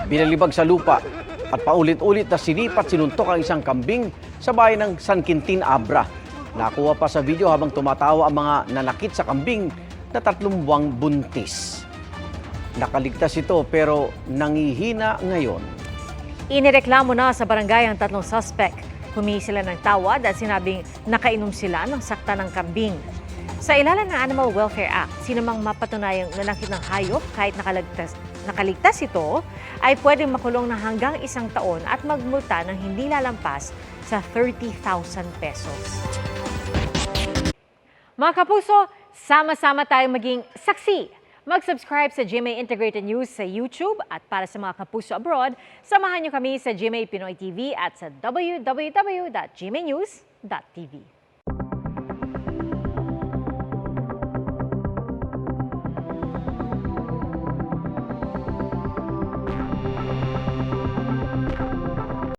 Binalibag sa lupa at paulit-ulit na sinipat sinuntok ang isang kambing sa bayan ng San Quintin, Abra. Nakuha pa sa video habang tumatawa ang mga nanakit sa kambing na 3 buwang buntis. Nakaligtas ito pero nangihina ngayon. Inireklamo na sa barangay ang 3 suspect. Humingi sila ng tawad at sinabing nakainom sila ng sakta ng kambing. Sa ilalim ng Animal Welfare Act, sinumang mapatunayang nanakit ng hayop kahit nakaligtas ito ay pwedeng makulong ng hanggang 1 taon at magmulta ng hindi lalampas sa 30,000 pesos. Mga kapuso, sama-sama tayong maging saksi. Mag-subscribe sa GMA Integrated News sa YouTube at para sa mga kapuso abroad, samahan niyo kami sa GMA Pinoy TV at sa www.gmanews.tv.